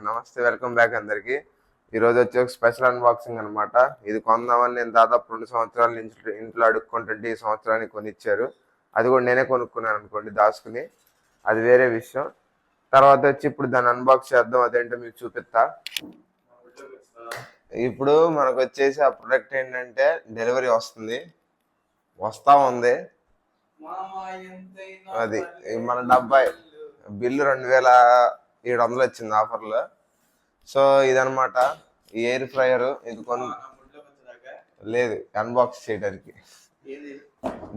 నమస్తే, welcome back అందరికి. ఈరోజు వచ్చి ఒక స్పెషల్ అన్బాక్సింగ్ అనమాట. ఇది కొందామని నేను దాదాపు 2 సంవత్సరాల నుంచి ఇంట్లో అడుక్కుంటుంటే ఈ సంవత్సరానికి కొనిచ్చారు. అది కూడా నేనే కొనుక్కున్నాను అనుకోండి, దాచుకుని. అది వేరే విషయం. తర్వాత వచ్చి ఇప్పుడు దాన్ని అన్బాక్స్ చేద్దాం, అదేంటో మీకు చూపిస్తా. ఇప్పుడు మనకు వచ్చేసి ఆ ప్రొడక్ట్ ఏంటంటే డెలివరీ వస్తా ఉంది. అది మన డబ్బాయి బిల్లు 2700 వచ్చింది ఆఫర్లో. సో ఇదనమాట ఈ ఎయిర్ ఫ్రైయర్. ఇది లేదు, అన్బాక్స్ చేయడానికి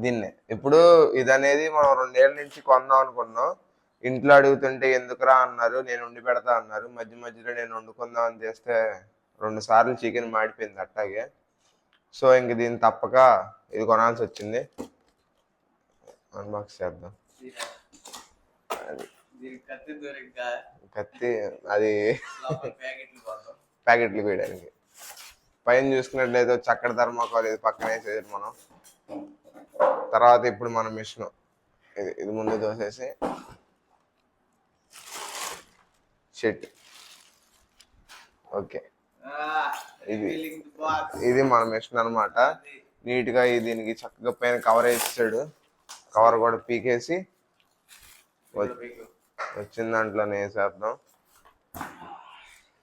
దీన్నే. ఇప్పుడు ఇది అనేది మనం 2 ఏళ్ళ నుంచి కొందాం అనుకున్నాం. ఇంట్లో అడుగుతుంటే ఎందుకురా అన్నారు, నేను వండి పెడతా అన్నారు. మధ్యలో నేను వండుకుందాం అని చేస్తే 2 సార్లు చికెన్ మాడిపోయింది అట్టాగే. సో ఇంక దీన్ని తప్పక ఇది కొనాల్సి వచ్చింది. అన్బాక్స్ చేద్దాం. కత్తి అది ప్యాకెట్లు వేయడానికి. పైన చూసుకున్నట్లయితే చక్కటి ధర్మకోల్ ఇది పక్కన వేసేది మనం. తర్వాత ఇప్పుడు మన మిషన్ ఇది ముందు దోసేసి షెట్. ఓకే, ఇది మన మిషన్ అనమాట. నీట్ గా దీనికి చక్కగా పైన కవర్ వేసాడు. కవర్ కూడా పీకేసి వచ్చిన దాంట్లోనే వేసేద్దాం.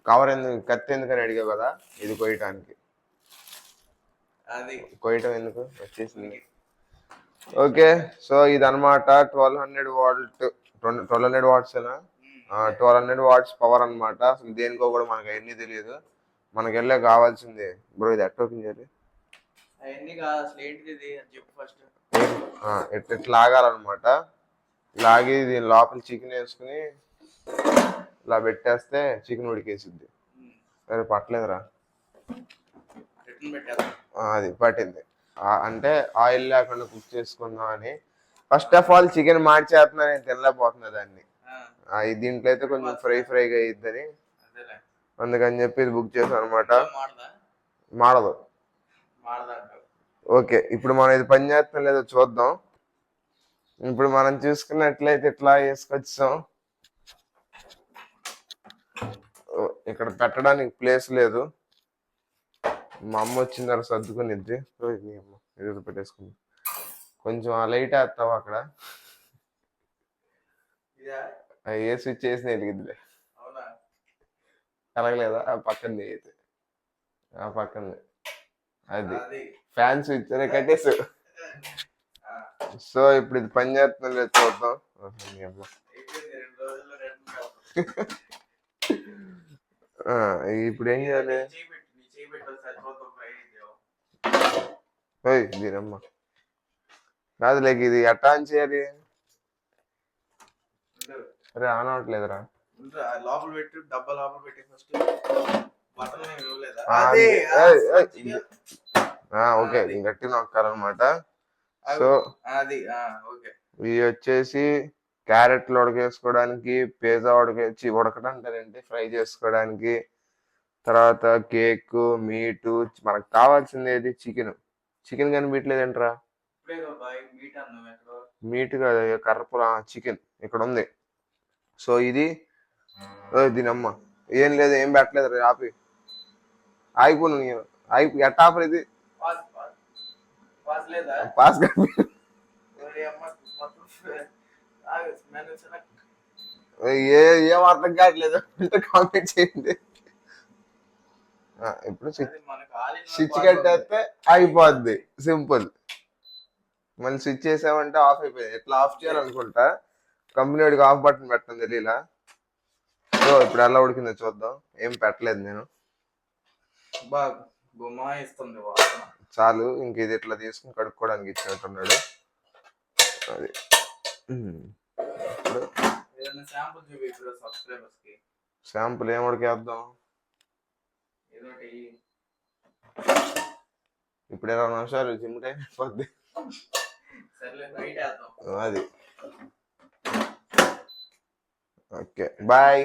కవర్ ఎందుకు, కత్తి ఎందుకని అడిగావు కదా, ఇది కొయ్యటానికి. కొయ్యటం ఎందుకు వచ్చేసింది. ఓకే, సో ఇదనమాట 1200 వాట్స్ 1200 వాట్స్ పవర్ అనమాట. అసలు దేనికో కూడా మనకు అవన్నీ తెలియదు. మనకి వెళ్ళే కావాల్సింది బ్రో. ఇది ఎట్ ఓపెన్ చేయాలి, ఎట్లా లాగాలన్నమాట. లాగి దీని లోపల చికెన్ వేసుకుని ఇలా పెట్టేస్తే చికెన్ ఉడికేసిద్ది. సరే పట్టలేదురా, అది పట్టింది. అంటే ఆయిల్ లేకుండా కుక్ చేసుకుందాం అని. ఫస్ట్ ఆఫ్ ఆల్ చికెన్ మార్చేస్తున్నా, నేను తినలేకపోతున్నా దాన్ని. దీంట్లో అయితే కొంచెం ఫ్రైగా అయ్యిద్దని, అందుకని చెప్పి ఇది బుక్ చేసాం అనమాట. మాడదు. ఓకే, ఇప్పుడు మనం ఇది పని చేస్తాం లేదో చూద్దాం. ఇప్పుడు మనం చూసుకున్నట్లయితే ఇట్లా వేసుకొచ్చాం. ఇక్కడ పెట్టడానికి ప్లేస్ లేదు. మా అమ్మ వచ్చిన తర్వాత సర్దుకునిద్ది. ఇది పెట్టేసుకుంది. కొంచెం ఆ లైట్ వేస్తావు అక్కడ, ఏ స్విచ్ వేసిన వెలిగిద్దిలే. కలగలేదా? ఆ పక్కన అయితే ఆ పక్కన అది ఫ్యాన్ స్విచ్ కట్టేసు. సో ఇప్పుడు ఇది పని చేస్తున్నా లేదు చూద్దాం. ఇప్పుడు ఏం చేయాలి? దీనమ్మ కాదు, లేక ఇది ఎట్టా అని చేయాలి? అరే ఆన్ అవట్లేదురా. ఓకే, గట్టి నొక్కాలన్నమాట. సో ఇవి వచ్చేసి క్యారెట్లు ఉడకేసుకోవడానికి, పిజ్జా ఉడకడానికి, ఫ్రై చేసుకోవడానికి. తర్వాత కేక్, మీటు. మనకు కావాల్సింది ఏది? చికెన్ కనిపించలేదేంట్రా? మీట్ కాదు, కర్రపుర చికెన్ ఇక్కడ ఉంది. సో ఇది దీనమ్మ ఏం లేదు, ఏం పెట్టలేదు. ఆగిపోను ఎట్టా ఆపరు ఇది. పాస్ ఏం అర్థం కావట్లేదు అంటే కామెంట్ చేయండి. ఇప్పుడు స్విచ్ కట్టేస్తే ఆగిపోద్ది, సింపుల్. మళ్ళీ స్విచ్ చేసామంటే ఆఫ్ అయిపోయింది. ఎట్లా ఆఫ్ చేయాలనుకుంటా, కంపెనీ వాడికి ఆఫ్ బటన్ పెట్టడం తెలియలా. సో ఇప్పుడు ఎలా ఉడికిందో చూద్దాం. ఏం పెట్టలేదు నేను. చాలు, ఇంక ఇది ఇట్లా తీసుకుని కడుక్కోవడానికి ఇచ్చినట్టున్నాడు. అది శాంపుల్ ఏం ఉడికేద్దాం. ఇప్పుడు 20 నిమిషాలు చిమ్మిటే అయిపోద్ది. అది ఓకే, బాయ్.